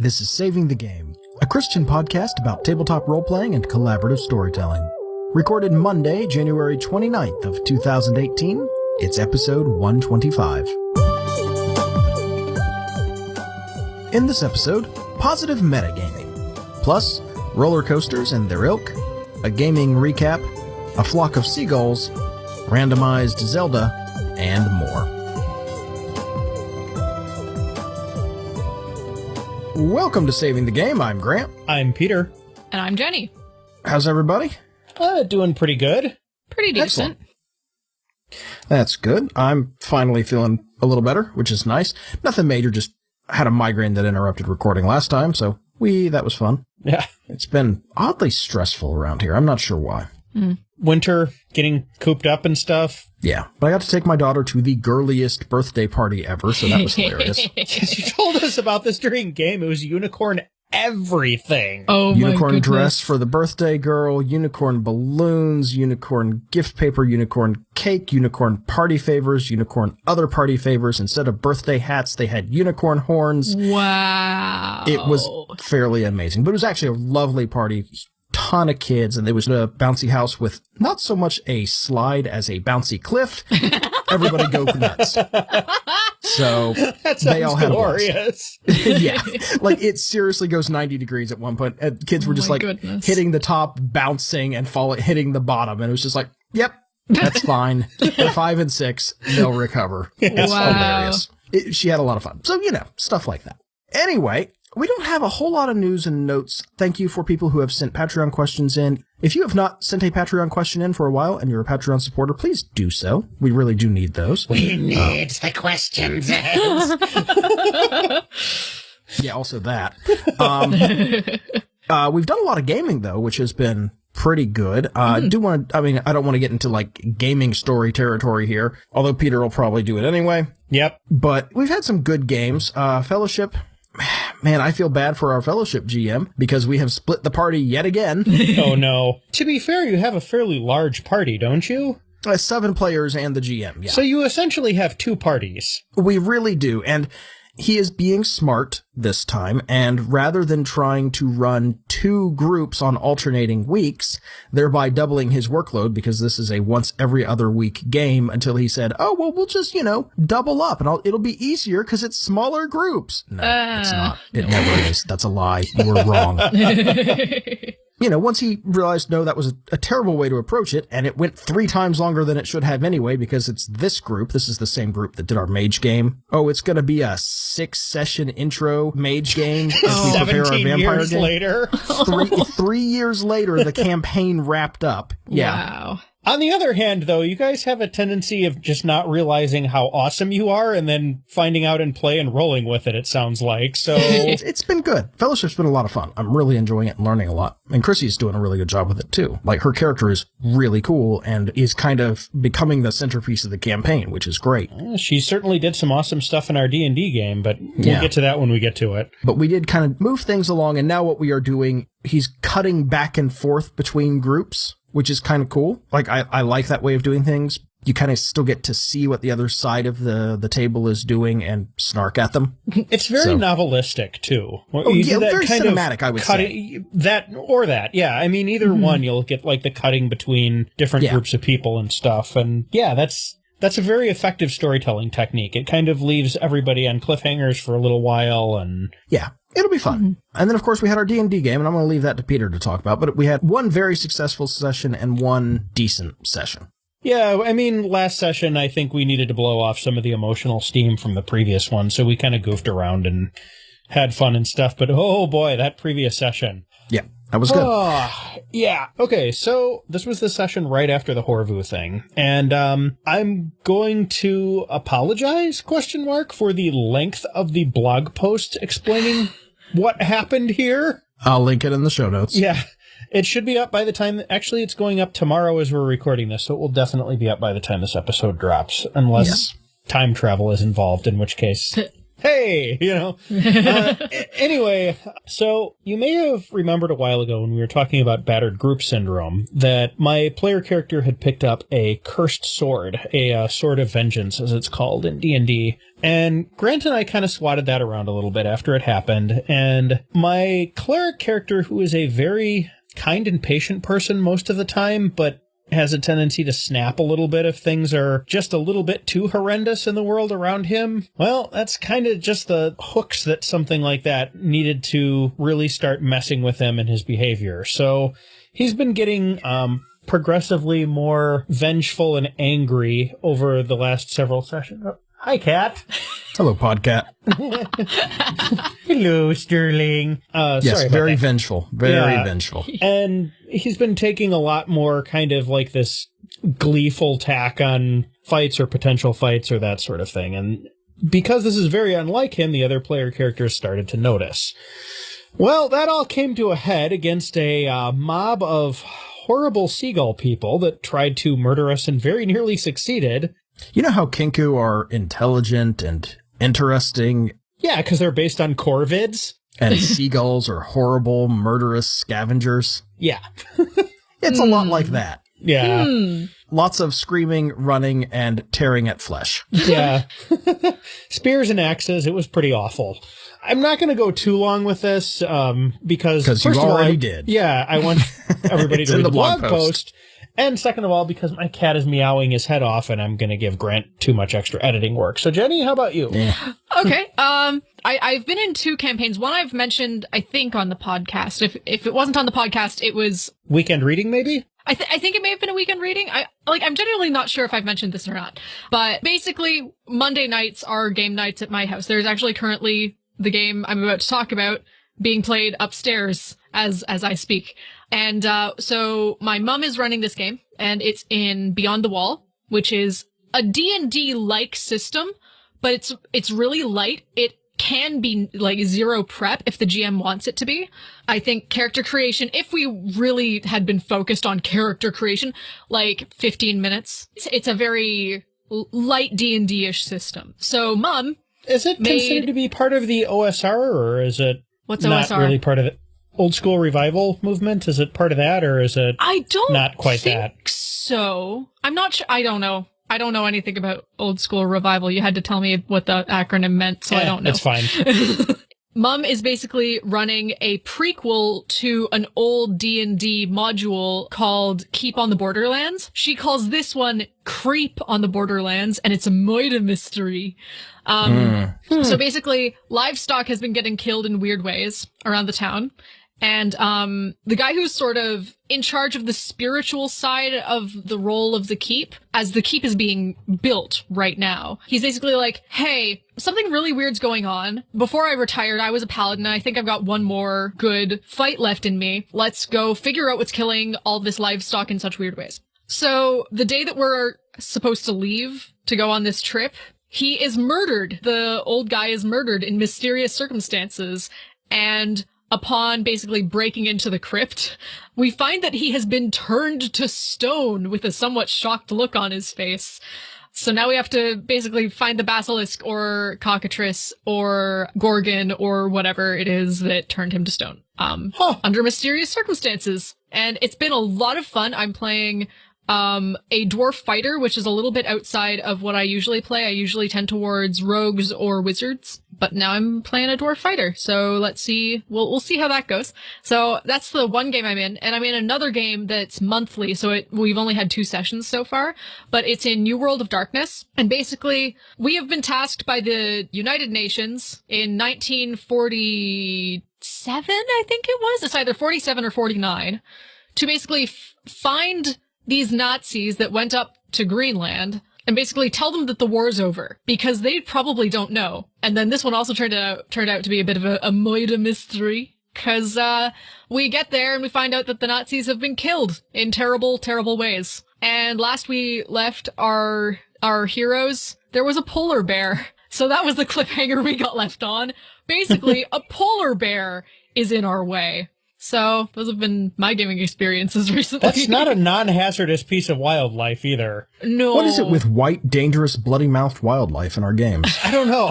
This is Saving the Game, a Christian podcast about tabletop role-playing and collaborative storytelling. Recorded Monday, January 29th of 2018, it's episode 125. In this episode, positive metagaming, plus roller coasters and their ilk, a gaming recap, a flock of seagulls, randomized Zelda, and more. Welcome to Saving the Game. I'm Grant. I'm Peter. And I'm Jenny. How's everybody? Doing pretty good. Pretty decent. Excellent. That's good. I'm finally feeling a little better, which is nice. Nothing major, just had a migraine that interrupted recording last time, so that was fun. Yeah. It's been oddly stressful around here. I'm not sure why. Winter, getting cooped up and stuff. Yeah, but I got to take my daughter to the girliest birthday party ever, so that was hilarious. You told us about this during game. It was unicorn everything. Oh, Unicorn my dress for the birthday girl, unicorn balloons, unicorn gift paper, unicorn cake, unicorn party favors, unicorn other party favors. Instead of birthday hats, they had unicorn horns. Wow. It was fairly amazing, but it was actually a lovely party. Ton of kids, and there was a bouncy house with not so much a slide as a bouncy cliff. Everybody go nuts. So they all had glorious. Yeah, like it seriously goes 90 degrees at one point. And kids were just like hitting the top, bouncing, and hitting the bottom, and it was just like, yep, that's fine. They're 5 and 6, they'll recover. It's hilarious. She had a lot of fun. So stuff like that. Anyway. We don't have a whole lot of news and notes. Thank you for people who have sent Patreon questions in. If you have not sent a Patreon question in for a while and you're a Patreon supporter, please do so. We really do need those. We need the questions. Yeah, also that. We've done a lot of gaming, though, which has been pretty good. I don't want to get into like gaming story territory here, although Peter will probably do it anyway. Yep. But we've had some good games. Fellowship. Man, I feel bad for our Fellowship GM because we have split the party yet again. Oh, no. To be fair, you have a fairly large party, don't you? 7 players and the GM, yeah. So you essentially have 2 parties. We really do, and he is being smart this time, and rather than trying to run 2 groups on alternating weeks, thereby doubling his workload, because this is a once every other week game, until he said, oh, well, we'll just, double up, and it'll be easier because it's smaller groups. No, it's not. It never is. That's a lie. You were wrong. Once he realized, no, that was a terrible way to approach it, and it went 3 times longer than it should have anyway, because it's this group. This is the same group that did our mage game. Oh, it's going to be a 6-session intro mage game as we prepare our vampire years game. Later. 3 years later, the campaign wrapped up. Yeah. Wow. On the other hand, though, you guys have a tendency of just not realizing how awesome you are and then finding out in play and rolling with it, it sounds like. So it's been good. Fellowship's been a lot of fun. I'm really enjoying it and learning a lot. And Chrissy's doing a really good job with it, too. Like, her character is really cool and is kind of becoming the centerpiece of the campaign, which is great. She certainly did some awesome stuff in our D&D game, but we'll get to that when we get to it. But we did kind of move things along, and now what we are doing, he's cutting back and forth between groups, which is kind of cool. Like, I like that way of doing things. You kind of still get to see what the other side of the table is doing and snark at them. It's very novelistic, too. Very cinematic, I would say. That. Yeah, I mean, either one, you'll get, like, the cutting between different groups of people and stuff. And, yeah, that's a very effective storytelling technique. It kind of leaves everybody on cliffhangers for a little while, and... Yeah. It'll be fun. And then, of course, we had our D&D game, and I'm going to leave that to Peter to talk about, but we had 1 very successful session and 1 decent session. Yeah, I mean, last session, I think we needed to blow off some of the emotional steam from the previous one, so we kind of goofed around and had fun and stuff, but oh boy, that previous session. Yeah, that was good. Yeah. Okay, so this was the session right after the Horvu thing, and I'm going to apologize, for the length of the blog post explaining what happened here. I'll link it in the show notes. Yeah. It should be up by the time... Actually, it's going up tomorrow as we're recording this, so it will definitely be up by the time this episode drops, unless time travel is involved, in which case... Hey, Anyway, so you may have remembered a while ago when we were talking about battered group syndrome that my player character had picked up a cursed sword, a sword of vengeance, as it's called in D&D, And Grant and I kind of swatted that around a little bit after it happened. And my cleric character, who is a very kind and patient person most of the time, but has a tendency to snap a little bit if things are just a little bit too horrendous in the world around him. Well, that's kind of just the hooks that something like that needed to really start messing with him and his behavior. So he's been getting progressively more vengeful and angry over the last several sessions. Oh, hi, Cat. Hello, Podcat. Hello, Sterling. Yes, sorry about very that. vengeful. Very vengeful. And he's been taking a lot more kind of like this gleeful tack on fights or potential fights or that sort of thing. And because this is very unlike him, the other player characters started to notice. Well, that all came to a head against a mob of horrible seagull people that tried to murder us and very nearly succeeded. You know how Kinku are intelligent and interesting? Yeah, because they're based on corvids. And seagulls are horrible, murderous scavengers? Yeah. It's a lot like that. Yeah. Lots of screaming, running, and tearing at flesh. Yeah. Spears and axes. It was pretty awful. I'm not going to go too long with this because you first of all, already did. Yeah, I want everybody to in read the the blog post. And second of all, because my cat is meowing his head off and I'm going to give Grant too much extra editing work. So Jenny, how about you? Yeah. Okay. I've been in 2 campaigns. One I've mentioned, I think, on the podcast. If it wasn't on the podcast, it was Weekend reading, maybe? I think it may have been a weekend reading. I'm genuinely not sure if I've mentioned this or not. But basically, Monday nights are game nights at my house. There's actually currently the game I'm about to talk about being played upstairs as I speak. And so my mom is running this game, and it's in Beyond the Wall, which is a D&D-like system, but it's really light. It can be like 0 prep if the GM wants it to be. I think character creation, if we really had been focused on character creation, like 15 minutes. It's a very light D&D-ish system. So Mom, is it considered to be part of the OSR, or is it what's not OSR? Really part of the old school revival movement? Is it part of that, or is it I don't not quite think that? So I'm not sure. I don't know. I don't know anything about old school revival. You had to tell me what the acronym meant, so I don't know. It's fine. Mum is basically running a prequel to an old D&D module called Keep on the Borderlands. She calls this one Creep on the Borderlands, and it's a murder mystery. So basically, livestock has been getting killed in weird ways around the town. And the guy who's sort of in charge of the spiritual side of the role of the keep, as the keep is being built right now, he's basically like, hey, something really weird's going on. Before I retired, I was a paladin, and I think I've got one more good fight left in me. Let's go figure out what's killing all this livestock in such weird ways. So the day that we're supposed to leave to go on this trip, he is murdered. The old guy is murdered in mysterious circumstances, and upon basically breaking into the crypt, we find that he has been turned to stone with a somewhat shocked look on his face. So now we have to basically find the basilisk or cockatrice or gorgon or whatever it is that turned him to stone under mysterious circumstances. And it's been a lot of fun. I'm playing a dwarf fighter, which is a little bit outside of what I usually play. I usually tend towards rogues or wizards, but now I'm playing a dwarf fighter. So let's see. We'll see how that goes. So that's the one game I'm in, and I'm in another game that's monthly. So we've only had 2 sessions so far, but it's in New World of Darkness. And basically, we have been tasked by the United Nations in 1947, I think it was. It's either 47 or 49, to basically find these Nazis that went up to Greenland and basically tell them that the war's over, because they probably don't know. And then this one also turned out to be a bit of a murder mystery, because we get there and we find out that the Nazis have been killed in terrible, terrible ways. And last we left our heroes, there was a polar bear. So that was the cliffhanger we got left on. Basically, a polar bear is in our way. So those have been my gaming experiences recently. That's not a non-hazardous piece of wildlife either. No. What is it with white, dangerous, bloody-mouthed wildlife in our games? I don't know.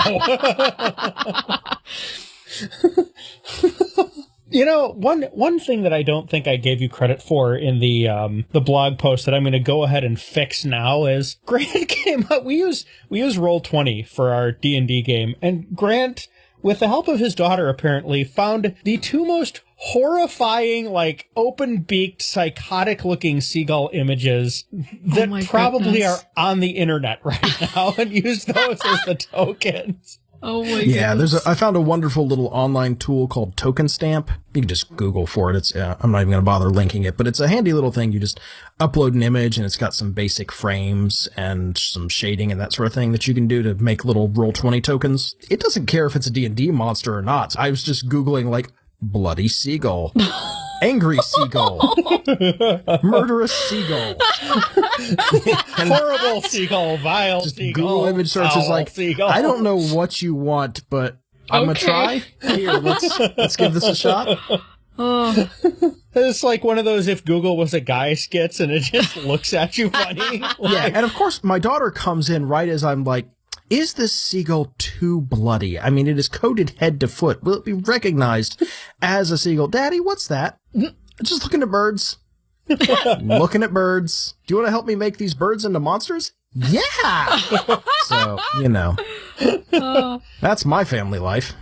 You know, one thing that I don't think I gave you credit for in the blog post that I'm going to go ahead and fix now is Grant came up. We use Roll20 for our D&D game, and Grant, with the help of his daughter, apparently found the two most horrifying, like open-beaked, psychotic-looking seagull images that probably are on the internet right now, and used those as the tokens. Oh my Yeah, goodness. I found a wonderful little online tool called Token Stamp. You can just Google for it. It's I'm not even going to bother linking it, but it's a handy little thing. You just upload an image, and it's got some basic frames and some shading and that sort of thing that you can do to make little Roll20 tokens. It doesn't care if it's a D&D monster or not. I was just Googling, like, bloody seagull. Angry seagull. Murderous seagull. Horrible seagull, vile just seagull. Google image search is like, seagull. I don't know what you want, but I'm going to try. Here, let's give this a shot. It's like one of those if Google was a guy skits and it just looks at you funny. Yeah, and of course, my daughter comes in right as I'm like, is this seagull too bloody? I mean, it is coated head to foot. Will it be recognized as a seagull? Daddy, what's that? Just looking at birds. Looking at birds. Do you want to help me make these birds into monsters? Yeah! So, you know. That's my family life.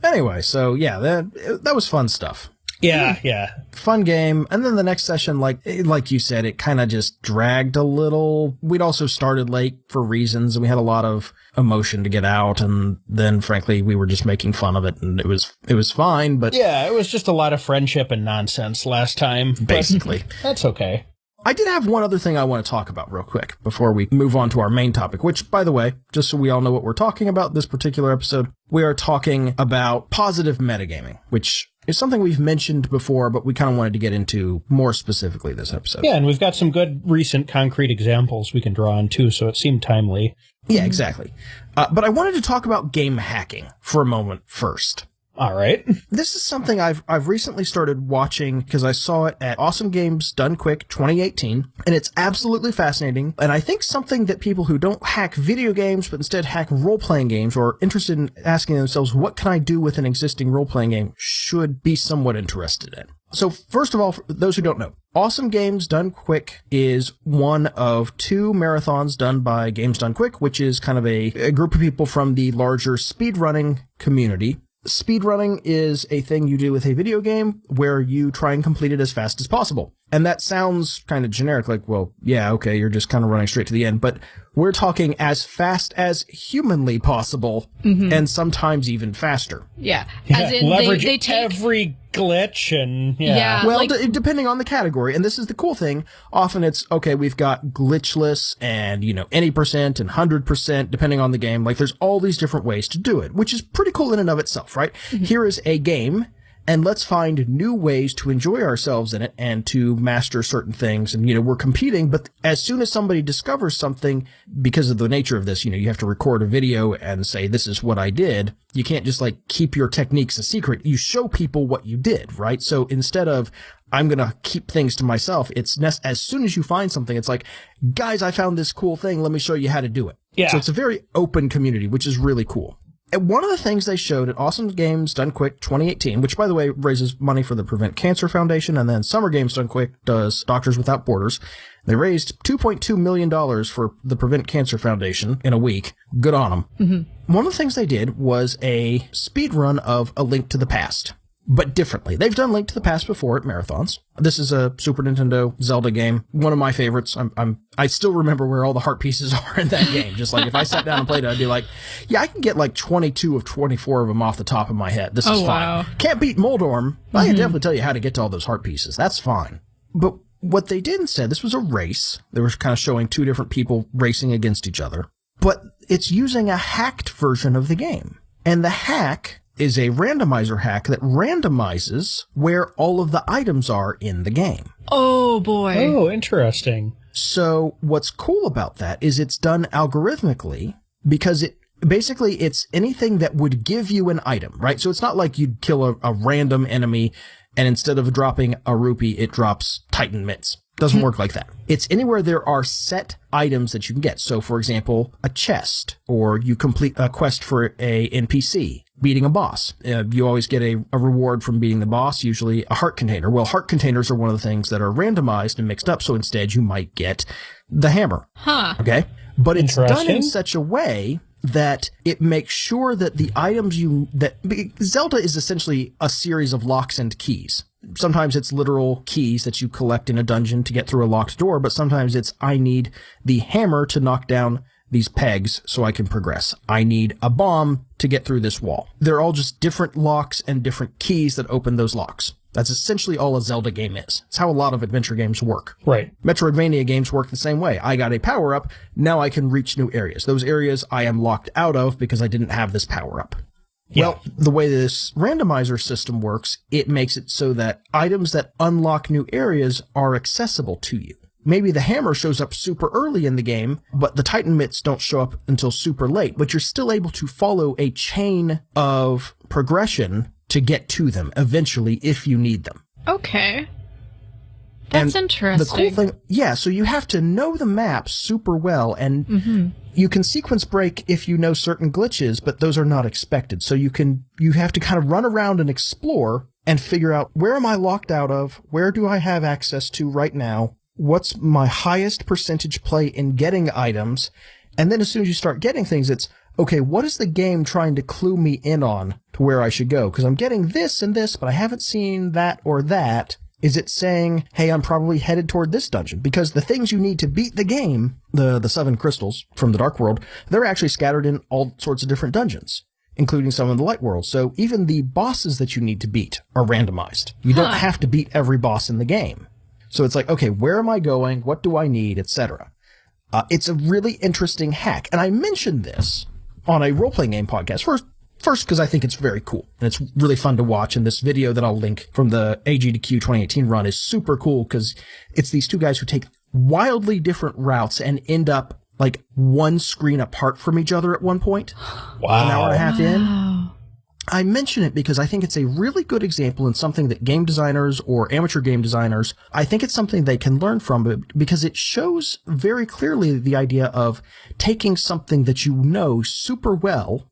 Anyway, so yeah, that was fun stuff. Yeah. Fun game. And then the next session, like you said, it kind of just dragged a little. We'd also started late for reasons, and we had a lot of emotion to get out. And then, frankly, we were just making fun of it, and it was fine. But yeah, it was just a lot of friendship and nonsense last time. Basically. That's okay. I did have one other thing I want to talk about real quick before we move on to our main topic, which, by the way, just so we all know what we're talking about this particular episode, we are talking about positive metagaming, which is something we've mentioned before, but we kind of wanted to get into more specifically this episode. Yeah, and we've got some good recent concrete examples we can draw on too, so it seemed timely. Yeah, exactly. But I wanted to talk about game hacking for a moment first. All right. This is something I've recently started watching because I saw it at Awesome Games Done Quick 2018, and it's absolutely fascinating. And I think something that people who don't hack video games but instead hack role-playing games or are interested in asking themselves, what can I do with an existing role-playing game, should be somewhat interested in. So first of all, for those who don't know, Awesome Games Done Quick is one of two marathons done by Games Done Quick, which is kind of a group of people from the larger speedrunning community. Speedrunning is a thing you do with a video game where you try and complete it as fast as possible. And that sounds kind of generic, like, well, yeah, okay, you're just kind of running straight to the end. But we're talking as fast as humanly possible, and sometimes even faster. Yeah. As in, leverage they take every glitch and yeah. Well, depending on the category, and this is the cool thing, often it's, okay, we've got glitchless and, any percent and 100%, depending on the game. Like, there's all these different ways to do it, which is pretty cool in and of itself, right? Here is a game, and let's find new ways to enjoy ourselves in it and to master certain things. And, we're competing, but as soon as somebody discovers something, because of the nature of this, you have to record a video and say, this is what I did. You can't just keep your techniques a secret. You show people what you did, right? So instead of, I'm going to keep things to myself, it's as soon as you find something, it's like, guys, I found this cool thing. Let me show you how to do it. Yeah. So it's a very open community, which is really cool. And one of the things they showed at Awesome Games Done Quick 2018, which, by the way, raises money for the Prevent Cancer Foundation, and then Summer Games Done Quick does Doctors Without Borders. They raised $2.2 million for the Prevent Cancer Foundation in a week. Good on them. One of the things they did was a speed run of A Link to the Past, but differently. They've done Link to the Past before at marathons. This is a Super Nintendo Zelda game, one of my favorites. I still remember where all the heart pieces are in that game. Just like if I sat down and played it, I'd be like, yeah, I can get 22 of 24 of them off the top of my head. This is fine. Wow. Can't beat Moldorm, but I can definitely tell you how to get to all those heart pieces. That's fine. But what they did instead, this was a race. They were kind of showing two different people racing against each other, but it's using a hacked version of the game. And the hack is a randomizer hack that randomizes where all of the items are in the game. Oh, boy. Oh, interesting. So what's cool about that is it's done algorithmically because it's anything that would give you an item, right? So it's not like you'd kill a random enemy and instead of dropping a rupee, it drops Titan mitts. Doesn't work like that. It's anywhere there are set items that you can get. So, for example, a chest, or you complete a quest for a NPC, beating a boss. You always get a reward from beating the boss, usually a heart container. Well, heart containers are one of the things that are randomized and mixed up, so instead you might get the hammer. Huh. Okay? But it's done in such a way that it makes sure that the items Zelda is essentially a series of locks and keys. Sometimes it's literal keys that you collect in a dungeon to get through a locked door, but sometimes it's, I need the hammer to knock down these pegs so I can progress. I need a bomb to get through this wall. They're all just different locks and different keys that open those locks. That's essentially all a Zelda game is. It's how a lot of adventure games work. Right. Metroidvania games work the same way. I got a power-up, now I can reach new areas. Those areas I am locked out of because I didn't have this power-up. Yeah. Well, the way this randomizer system works, it makes it so that items that unlock new areas are accessible to you. Maybe the hammer shows up super early in the game, but the Titan mitts don't show up until super late, but you're still able to follow a chain of progression to get to them eventually if you need them. Okay. That's interesting. The cool thing, yeah, so you have to know the map super well, and you can sequence break if you know certain glitches, but those are not expected. So you have to kind of run around and explore and figure out, where am I locked out of? Where do I have access to right now? What's my highest percentage play in getting items? And then as soon as you start getting things, it's, okay, what is the game trying to clue me in on to where I should go? Because I'm getting this and this, but I haven't seen that or that. Is it saying, hey, I'm probably headed toward this dungeon? Because the things you need to beat the game, the 7 crystals from the Dark World, they're actually scattered in all sorts of different dungeons, including some in the Light World. So even the bosses that you need to beat are randomized. You don't have to beat every boss in the game. So it's like, okay, where am I going? What do I need? Etc. It's a really interesting hack. And I mentioned this on a role-playing game podcast. First, because I think it's very cool, and it's really fun to watch, and this video that I'll link from the AG to Q 2018 run is super cool, because it's these two guys who take wildly different routes and end up like one screen apart from each other at one point. Wow. An hour and a half in. I mention it because I think it's a really good example and something that game designers or amateur game designers, I think it's something they can learn from, because it shows very clearly the idea of taking something that you know super well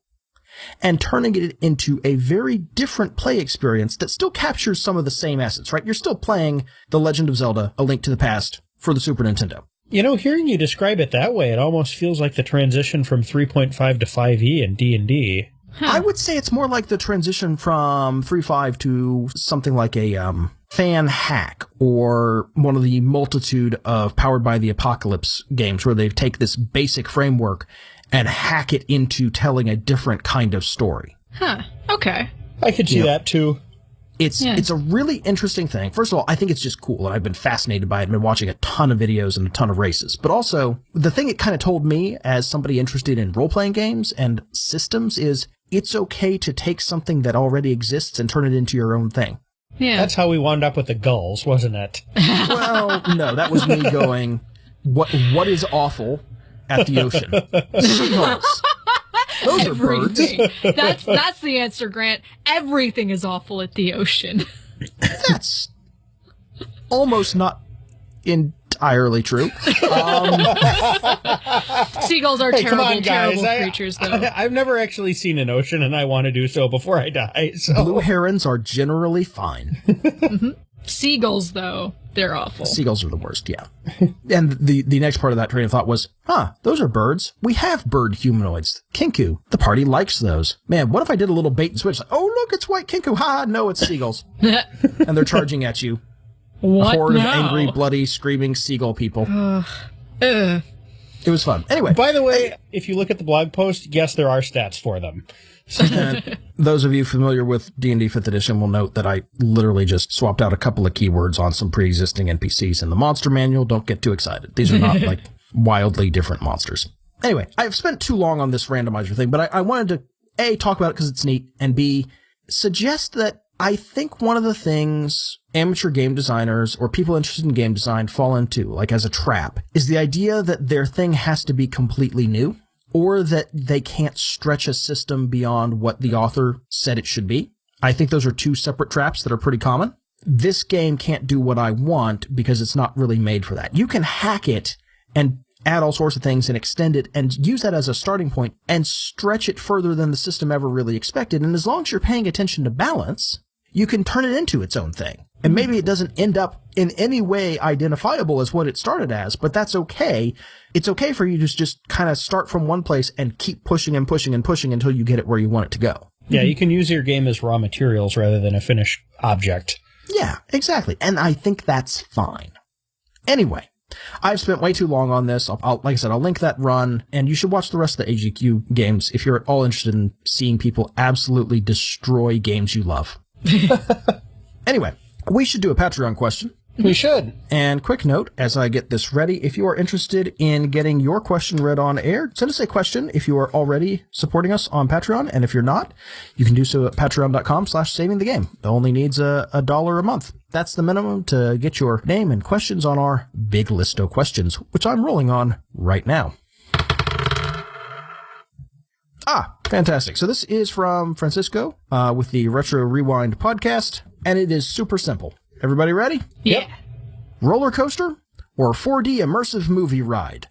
and turning it into a very different play experience that still captures some of the same essence, right? You're still playing The Legend of Zelda: A Link to the Past for the Super Nintendo. You know, hearing you describe it that way, it almost feels like the transition from 3.5 to 5e in D&D. I would say it's more like the transition from 3.5 to something like a fan hack, or one of the multitude of Powered by the Apocalypse games where they take this basic framework and hack it into telling a different kind of story. Huh. Okay. I could see that too. It's a really interesting thing. First of all, I think it's just cool, and I've been fascinated by it. I've been watching a ton of videos and a ton of races. But also, the thing it kind of told me as somebody interested in role-playing games and systems is it's okay to take something that already exists and turn it into your own thing. Yeah. That's how we wound up with the gulls, wasn't it? Well, no, that was me going, what is awful at the ocean? Seagulls. Those are birds. That's the answer, Grant. Everything is awful at the ocean. That's almost not entirely true. Seagulls are terrible creatures, though. I've never actually seen an ocean, and I want to do so before I die. So. Blue herons are generally fine. Seagulls, though, they're awful. Seagulls are the worst, yeah. And the next part of that train of thought was, those are birds. We have bird humanoids. Kinku. The party likes those. Man, what if I did a little bait and switch? Like, oh, look, it's white Kinku. Ha, no, it's seagulls. And they're charging at you. What? A horde of angry, bloody, screaming seagull people. It was fun. Anyway. By the way, if you look at the blog post, yes, there are stats for them. Those of you familiar with D&D 5th edition will note that I literally just swapped out a couple of keywords on some pre-existing NPCs in the monster manual. Don't get too excited. These are not like wildly different monsters. Anyway, I've spent too long on this randomizer thing, but I wanted to A, talk about it because it's neat, and B, suggest that I think one of the things amateur game designers or people interested in game design fall into, like as a trap, is the idea that their thing has to be completely new, or that they can't stretch a system beyond what the author said it should be. I think those are two separate traps that are pretty common. This game can't do what I want because it's not really made for that. You can hack it and add all sorts of things and extend it and use that as a starting point and stretch it further than the system ever really expected. And as long as you're paying attention to balance, you can turn it into its own thing. And maybe it doesn't end up in any way identifiable as what it started as, but that's okay. It's okay for you to just kind of start from one place and keep pushing and pushing and pushing until you get it where you want it to go. Yeah, you can use your game as raw materials rather than a finished object. Yeah, exactly. And I think that's fine. Anyway, I've spent way too long on this. Like I said, I'll link that run, and you should watch the rest of the AGQ games if you're at all interested in seeing people absolutely destroy games you love. Anyway, we should do a Patreon question. We should. And quick note, as I get this ready, if you are interested in getting your question read on air, send us a question if you are already supporting us on Patreon. And if you're not, you can do so at patreon.com/savingthegame. It only needs $1 a month. That's the minimum to get your name and questions on our big list of questions, which I'm rolling on right now. Fantastic. So this is from Francisco with the Retro Rewind podcast, and it is super simple. Everybody ready? Yeah. Roller coaster or 4D immersive movie ride?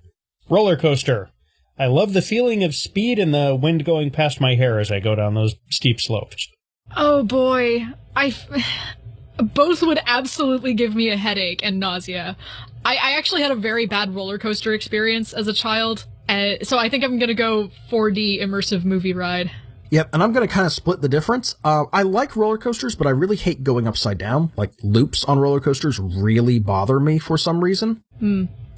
Roller coaster. I love the feeling of speed and the wind going past my hair as I go down those steep slopes. Oh boy. Both would absolutely give me a headache and nausea. I actually had a very bad roller coaster experience as a child, so I think I'm going to go 4D immersive movie ride. Yep, and I'm going to kind of split the difference. I like roller coasters, but I really hate going upside down. Like, loops on roller coasters really bother me for some reason.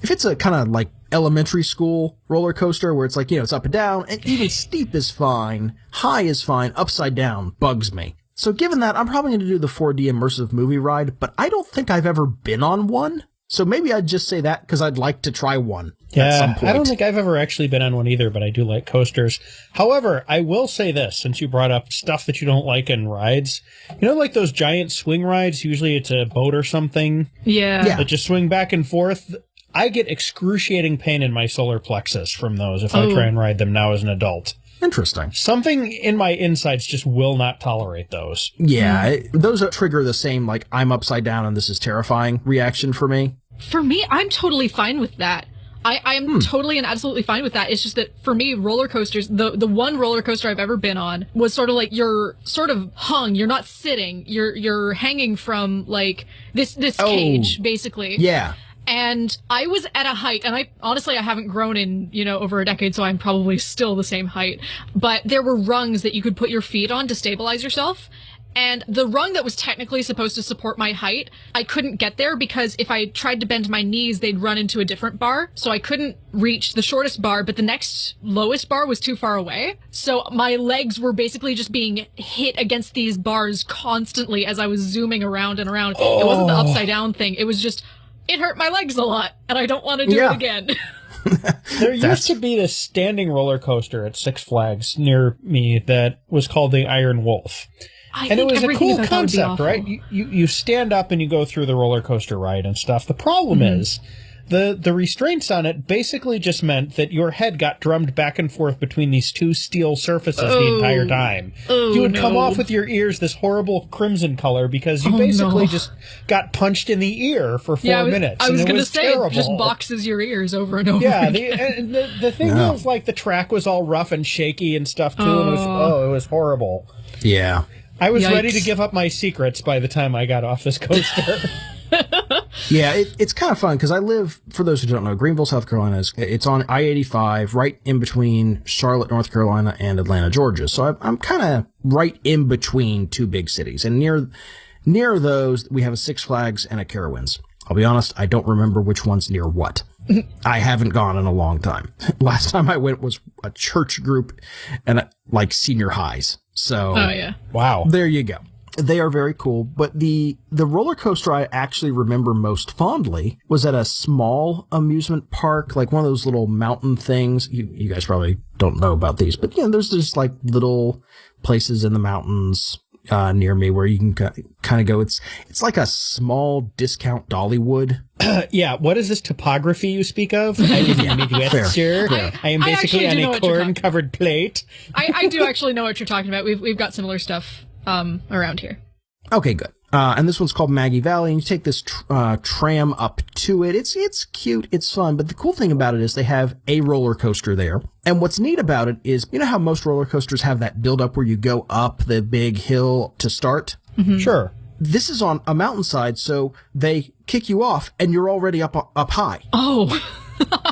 If it's a kind of like elementary school roller coaster where it's like, it's up and down, and even steep is fine, high is fine, upside down bugs me. So given that, I'm probably going to do the 4D immersive movie ride, but I don't think I've ever been on one. So maybe I'd just say that because I'd like to try one at some point. I don't think I've ever actually been on one either, but I do like coasters. However, I will say this, since you brought up stuff that you don't like in rides. Like those giant swing rides, usually it's a boat or something. Yeah. That just swing back and forth. I get excruciating pain in my solar plexus from those if I try and ride them now as an adult. Interesting. Something in my insides just will not tolerate those. Yeah, those trigger the same, like, I'm upside down and this is terrifying reaction for me. For me, I'm totally fine with that. I am totally and absolutely fine with that. It's just that for me, roller coasters, the one roller coaster I've ever been on was sort of like you're sort of hung. You're not sitting. You're hanging from like this cage, basically. Yeah. And I was at a height, and I haven't grown in, over a decade, so I'm probably still the same height. But there were rungs that you could put your feet on to stabilize yourself. And the rung that was technically supposed to support my height, I couldn't get there because if I tried to bend my knees, they'd run into a different bar. So I couldn't reach the shortest bar, but the next lowest bar was too far away. So my legs were basically just being hit against these bars constantly as I was zooming around and around. Oh. It wasn't the upside down thing. It was just, it hurt my legs a lot, and I don't want to do it again. There used to be this standing roller coaster at Six Flags near me that was called the Iron Wolf. And it was a cool concept, right? You stand up and you go through the roller coaster ride and stuff. The problem is the restraints on it basically just meant that your head got drummed back and forth between these two steel surfaces the entire time. You would come off with your ears this horrible crimson color because you basically just got punched in the ear for 4 minutes. I was going to say, terrible. It just boxes your ears over and over again. The thing was, like, the track was all rough and shaky and stuff, too. And it was horrible. Yeah. I was ready to give up my secrets by the time I got off this coaster. Yeah, it's kind of fun because I live, for those who don't know, Greenville, South Carolina, it's on I-85, right in between Charlotte, North Carolina, and Atlanta, Georgia. So I'm kind of right in between two big cities. And near those, we have a Six Flags and a Carowinds. I'll be honest, I don't remember which one's near what. I haven't gone in a long time. Last time I went was a church group and like senior highs. So, wow. There you go. They are very cool. But the roller coaster I actually remember most fondly was at a small amusement park, like one of those little mountain things. You guys probably don't know about these, but there's just like little places in the mountains near me where you can kind of go. It's like a small discount Dollywood. Yeah, what is this topography you speak of? I live in Midwest, sir. I am basically on a corn-covered plate. I do actually know what you're talking about. We've got similar stuff around here. Okay, good. And this one's called Maggie Valley, and you take this tram up to it. It's cute, it's fun, but the cool thing about it is they have a roller coaster there. And what's neat about it is, you know how most roller coasters have that build up where you go up the big hill to start? Mm-hmm. Sure. This is on a mountainside, so they kick you off, and you're already up high. Oh.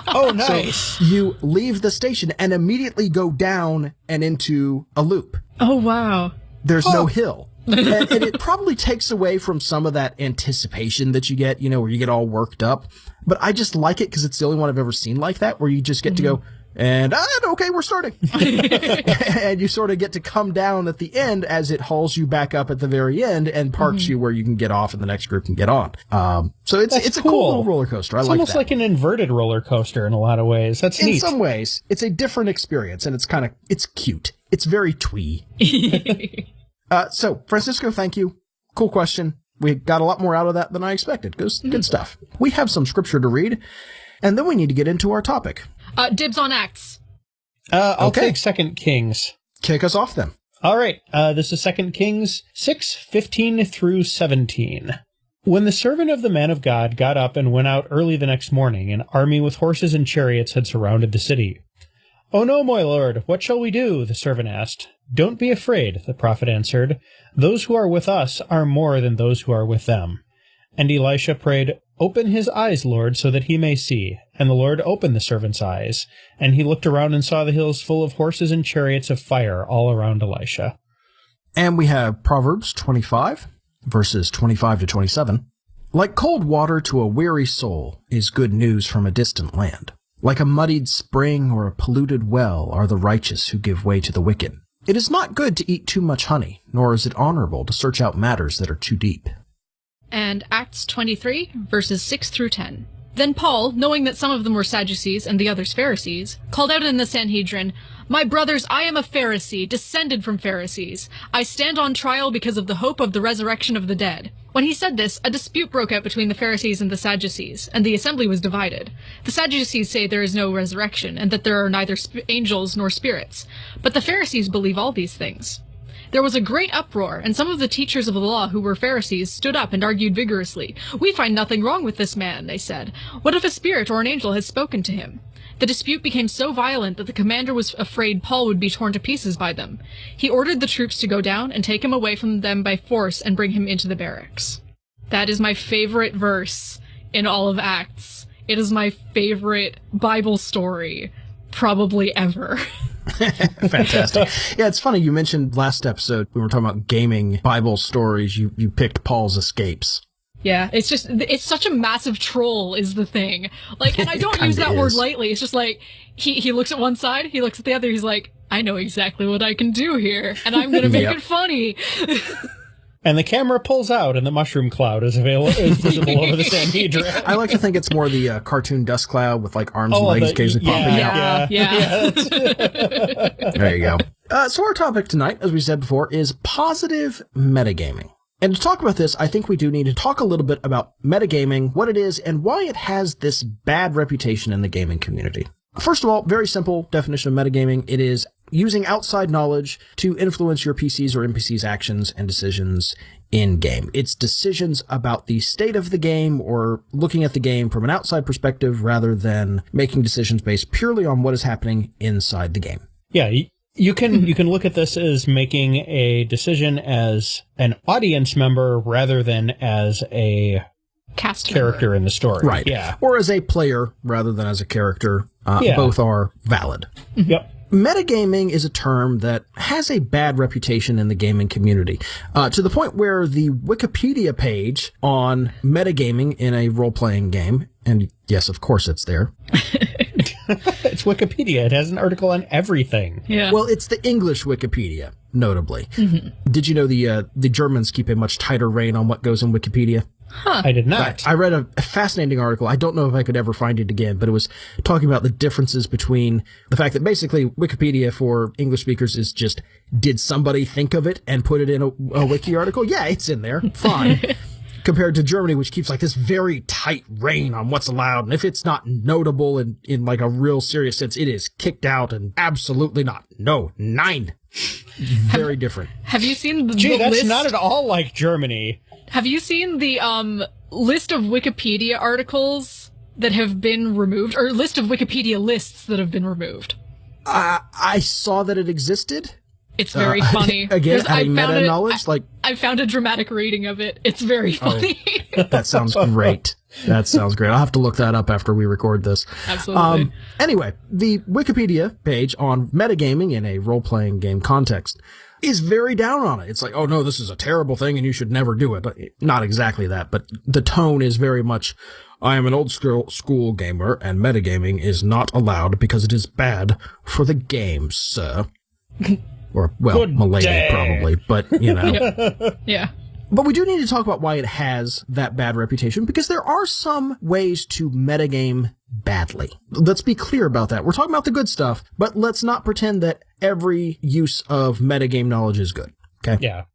Oh, nice. So you leave the station and immediately go down and into a loop. Oh, wow. There's no hill. And it probably takes away from some of that anticipation that you get, you know, where you get all worked up. But I just like it because it's the only one I've ever seen like that, where you just get to go, and okay, we're starting. And you sort of get to come down at the end as it hauls you back up at the very end and parks you where you can get off and the next group can get on. So it's a cool little roller coaster. It's like almost that. Like an inverted roller coaster in a lot of ways. That's neat. In some ways, it's a different experience, and it's cute. It's very twee. So, Francisco, thank you. Cool question. We got a lot more out of that than I expected. Good stuff. We have some scripture to read, and then we need to get into our topic. Dibs on Acts. I'll take 2 Kings. Kick us off then. All right. This is 2 Kings 6:15 through 17. When the servant of the man of God got up and went out early the next morning, an army with horses and chariots had surrounded the city. "Oh no, my lord, what shall we do?" the servant asked. "Don't be afraid," the prophet answered. "Those who are with us are more than those who are with them." And Elisha prayed, "Open his eyes, Lord, so that he may see." And the Lord opened the servant's eyes, and he looked around and saw the hills full of horses and chariots of fire all around Elisha. And we have Proverbs 25, verses 25 to 27. Like cold water to a weary soul is good news from a distant land. Like a muddied spring or a polluted well are the righteous who give way to the wicked. It is not good to eat too much honey, nor is it honorable to search out matters that are too deep. And Acts 23, verses 6 through 10. Then Paul, knowing that some of them were Sadducees and the others Pharisees, called out in the Sanhedrin, "My brothers, I am a Pharisee, descended from Pharisees. I stand on trial because of the hope of the resurrection of the dead." When he said this, a dispute broke out between the Pharisees and the Sadducees, and the assembly was divided. The Sadducees say there is no resurrection, and that there are neither angels nor spirits. But the Pharisees believe all these things. There was a great uproar, and some of the teachers of the law who were Pharisees stood up and argued vigorously. "We find nothing wrong with this man," they said. "What if a spirit or an angel has spoken to him?" The dispute became so violent that the commander was afraid Paul would be torn to pieces by them. He ordered the troops to go down and take him away from them by force and bring him into the barracks. That is my favorite verse in all of Acts. It is my favorite Bible story, probably ever. Fantastic. Yeah, it's funny. You mentioned last episode, we were talking about gaming Bible stories. You picked Paul's escapes. Yeah, it's such a massive troll is the thing. Like, and I don't use that word lightly. It's just like, he looks at one side, he looks at the other, he's like, I know exactly what I can do here, and I'm gonna make it funny. And the camera pulls out, and the mushroom cloud is visible over the Sanhedrin. I like to think it's more the cartoon dust cloud with like arms and legs occasionally popping out. Yeah. There you go. So our topic tonight, as we said before, is positive metagaming. And to talk about this, I think we do need to talk a little bit about metagaming, what it is, and why it has this bad reputation in the gaming community. First of all, very simple definition of metagaming. It is using outside knowledge to influence your PC's or NPC's actions and decisions in-game. It's decisions about the state of the game or looking at the game from an outside perspective rather than making decisions based purely on what is happening inside the game. Yeah, you can look at this as making a decision as an audience member rather than as a cast character member in the story. Right. Yeah. Or as a player rather than as a character. Both are valid. Yep. Metagaming is a term that has a bad reputation in the gaming community, to the point where the Wikipedia page on metagaming in a role-playing game, and yes, of course it's there. It's Wikipedia. It has an article on everything. Yeah. Well, it's the English Wikipedia, notably. Mm-hmm. Did you know the Germans keep a much tighter rein on what goes in Wikipedia? Huh. I did not. I read a fascinating article. I don't know if I could ever find it again, but it was talking about the differences between the fact that basically Wikipedia for English speakers is just, did somebody think of it and put it in a wiki article? Yeah, it's in there. Fine. compared to Germany, which keeps like this very tight rein on what's allowed. And if it's not notable in like a real serious sense, it is kicked out and absolutely not. No, 9. Very different. Have you seen the Gee, that's list? not at all like Germany. Have you seen the list of Wikipedia articles that have been removed, or list of Wikipedia lists that have been removed? I saw that it existed. It's very funny. Again, adding meta knowledge, I found a dramatic reading of it. It's very funny. That sounds great. That sounds great. I'll have to look that up after we record this. Absolutely. Anyway, the Wikipedia page on metagaming in a role-playing game context is very down on it. It's like, oh no, this is a terrible thing and you should never do it. Not exactly that, but the tone is very much, I am an old school gamer and metagaming is not allowed because it is bad for the game, sir. Or, well, Good milady day. probably, but, you know. Yeah. But we do need to talk about why it has that bad reputation, because there are some ways to metagame badly. Let's be clear about that. We're talking about the good stuff, but let's not pretend that every use of metagame knowledge is good. Okay? Yeah.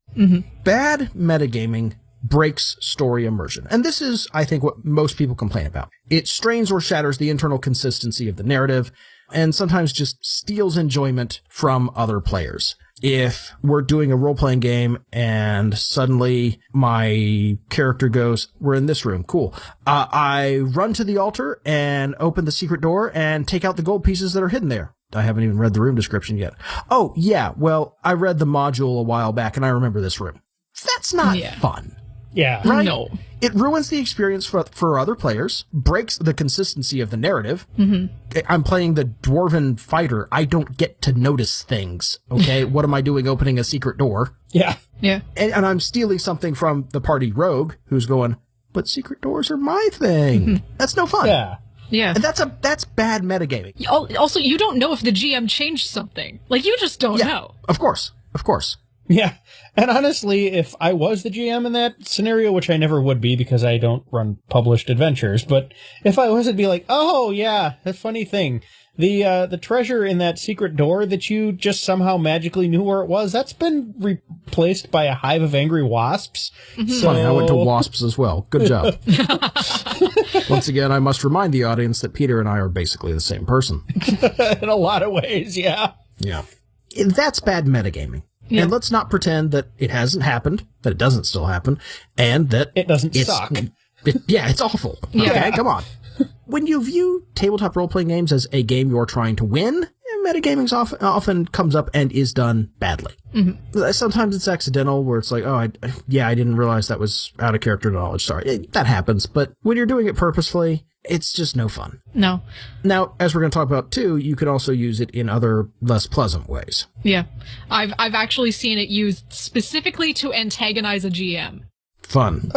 Bad metagaming breaks story immersion. And this is, I think, what most people complain about. It strains or shatters the internal consistency of the narrative, and sometimes just steals enjoyment from other players. If we're doing a role-playing game and suddenly my character goes, we're in this room, cool. I run to the altar and open the secret door and take out the gold pieces that are hidden there. I haven't even read the room description yet. Oh, yeah, well, I read the module a while back and I remember this room. That's not fun. Yeah. Right? No. It ruins the experience for other players, breaks the consistency of the narrative. I'm playing the dwarven fighter. I don't get to notice things, okay? What am I doing opening a secret door? Yeah. Yeah. And I'm stealing something from the party rogue who's going, but secret doors are my thing. That's no fun. Yeah. Yeah. And that's bad metagaming. Also, you don't know if the GM changed something. Like, you just don't know. Of course. Of course. Yeah. And honestly, if I was the GM in that scenario, which I never would be because I don't run published adventures, but if I was, it'd be like, oh, yeah, that funny thing. The treasure in that secret door that you just somehow magically knew where it was, that's been replaced by a hive of angry wasps. So Funny, I went to wasps as well. Good job. Once again, I must remind the audience that Peter and I are basically the same person. in a lot of ways, yeah. Yeah. That's bad metagaming. Yeah. And let's not pretend that it hasn't happened, that it doesn't still happen, and that It doesn't suck. It's awful. Yeah. Okay, come on. When you view tabletop role-playing games as a game you're trying to win, metagaming often comes up and is done badly. Sometimes it's accidental, where it's like, oh, I didn't realize that was out of character knowledge. Sorry. That happens. But when you're doing it purposefully, it's just no fun. No. Now, as we're going to talk about too, you can also use it in other less pleasant ways. Yeah. I've actually seen it used specifically to antagonize a GM. Fun.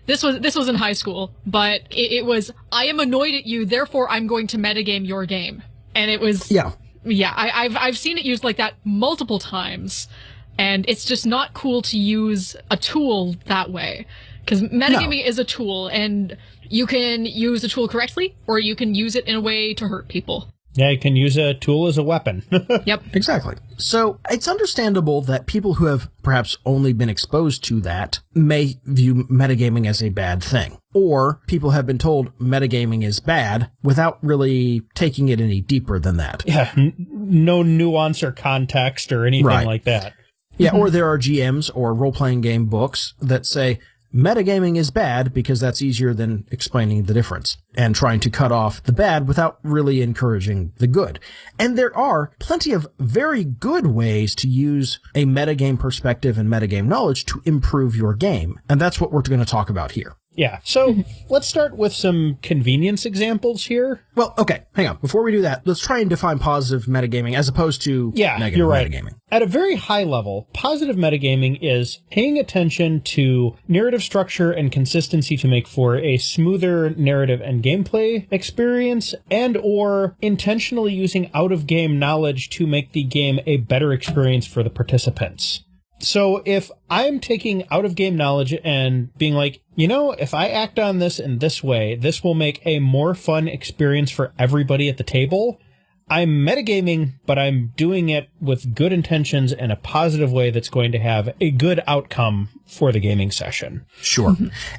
This was in high school, but it was, I am annoyed at you, therefore I'm going to metagame your game. And it was... Yeah. Yeah, I've seen it used like that multiple times, and it's just not cool to use a tool that way. Because metagaming is a tool, and you can use a tool correctly, or you can use it in a way to hurt people. Yeah, you can use a tool as a weapon. Yep. Exactly. So it's understandable that people who have perhaps only been exposed to that may view metagaming as a bad thing. Or people have been told metagaming is bad without really taking it any deeper than that. Yeah, no nuance or context or anything like that. Yeah, or there are GMs or role-playing game books that say metagaming is bad because that's easier than explaining the difference and trying to cut off the bad without really encouraging the good. And there are plenty of very good ways to use a metagame perspective and metagame knowledge to improve your game. And that's what we're going to talk about here. Yeah, so let's start with some convenience examples here. Well, okay, hang on. Before we do that, let's try and define positive metagaming as opposed to negative you're right. metagaming. At a very high level, positive metagaming is paying attention to narrative structure and consistency to make for a smoother narrative and gameplay experience, and or intentionally using out-of-game knowledge to make the game a better experience for the participants. So if I'm taking out-of-game knowledge and being like, you know, if I act on this in this way, this will make a more fun experience for everybody at the table, I'm metagaming, but I'm doing it with good intentions and a positive way that's going to have a good outcome for the gaming session. Sure.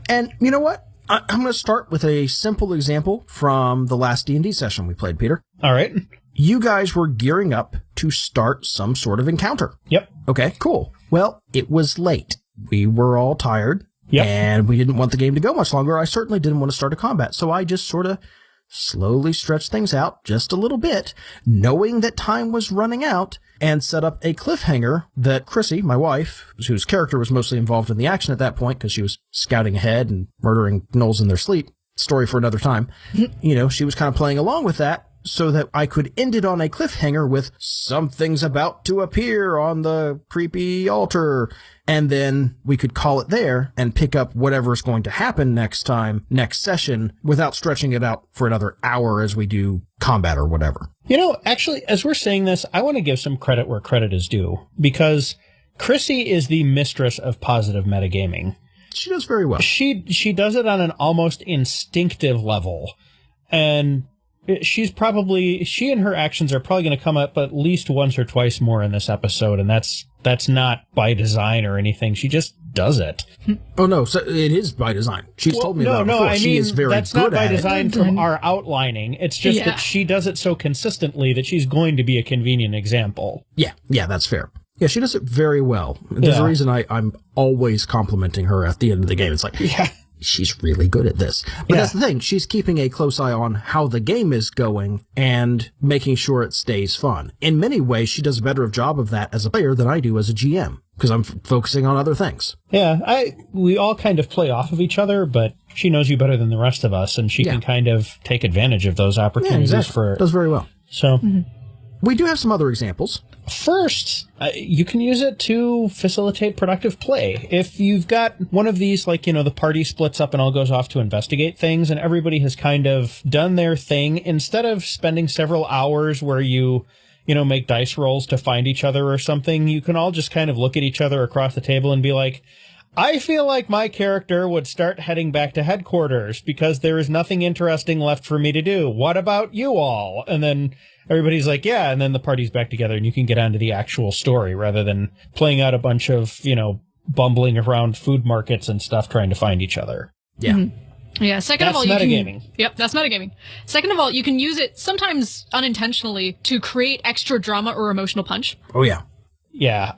And you know what? I'm going to start with a simple example from the last D&D session we played, Peter. All right. You guys were gearing up to start some sort of encounter. Yep. Okay, cool. Well, it was late. We were all tired. Yep. And we didn't want the game to go much longer. I certainly didn't want to start a combat. So I just sort of slowly stretched things out just a little bit, knowing that time was running out, and set up a cliffhanger that Chrissy, my wife, whose character was mostly involved in the action at that point because she was scouting ahead and murdering gnolls in their sleep, story for another time, she was kind of playing along with that so that I could end it on a cliffhanger with something's about to appear on the creepy altar. And then we could call it there and pick up whatever's going to happen next session, without stretching it out for another hour as we do combat or whatever. Actually, as we're saying this, I want to give some credit where credit is due, because Chrissy is the mistress of positive metagaming. She does very well. She does it on an almost instinctive level. And she and her actions are probably going to come up at least once or twice more in this episode, and that's not by design or anything. She just does it. Oh no, so it is by design. She's told me that before. She is very good at it. That's not by design from our outlining. It's just that she does it so consistently that she's going to be a convenient example. Yeah, that's fair. Yeah, she does it very well. There's a reason I'm always complimenting her at the end of the game. It's like, she's really good at this. But that's the thing. She's keeping a close eye on how the game is going and making sure it stays fun. In many ways, she does a better job of that as a player than I do as a GM, because I'm focusing on other things. Yeah, we all kind of play off of each other, but she knows you better than the rest of us, and she can kind of take advantage of those opportunities. Does very well. So we do have some other examples. First, you can use it to facilitate productive play. If you've got one of these, the party splits up and all goes off to investigate things, and everybody has kind of done their thing, instead of spending several hours where you make dice rolls to find each other or something, you can all just kind of look at each other across the table and be like, I feel like my character would start heading back to headquarters because there is nothing interesting left for me to do. What about you all? And then everybody's like, yeah, and then the party's back together and you can get on to the actual story rather than playing out a bunch of, bumbling around food markets and stuff trying to find each other. Yeah. Mm-hmm. Yeah, second of all, Yep, that's metagaming. Second of all, you can use it sometimes unintentionally to create extra drama or emotional punch. Oh, yeah. Yeah.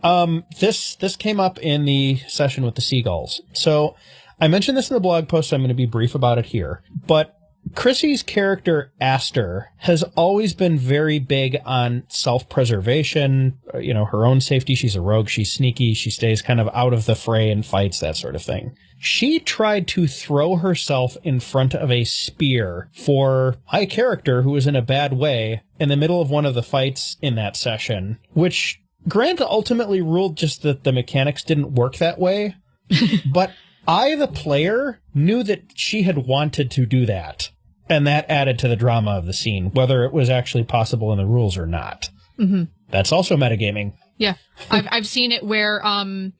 This came up in the session with the seagulls. So I mentioned this in the blog post, so I'm going to be brief about it here. But Chrissy's character, Aster, has always been very big on self-preservation, her own safety. She's a rogue. She's sneaky. She stays kind of out of the fray and fights, that sort of thing. She tried to throw herself in front of a spear for my character, who was in a bad way, in the middle of one of the fights in that session, which Grant ultimately ruled just that the mechanics didn't work that way. But I, the player, knew that she had wanted to do that. And that added to the drama of the scene, whether it was actually possible in the rules or not. Mm-hmm. That's also metagaming. Yeah. I've seen it where,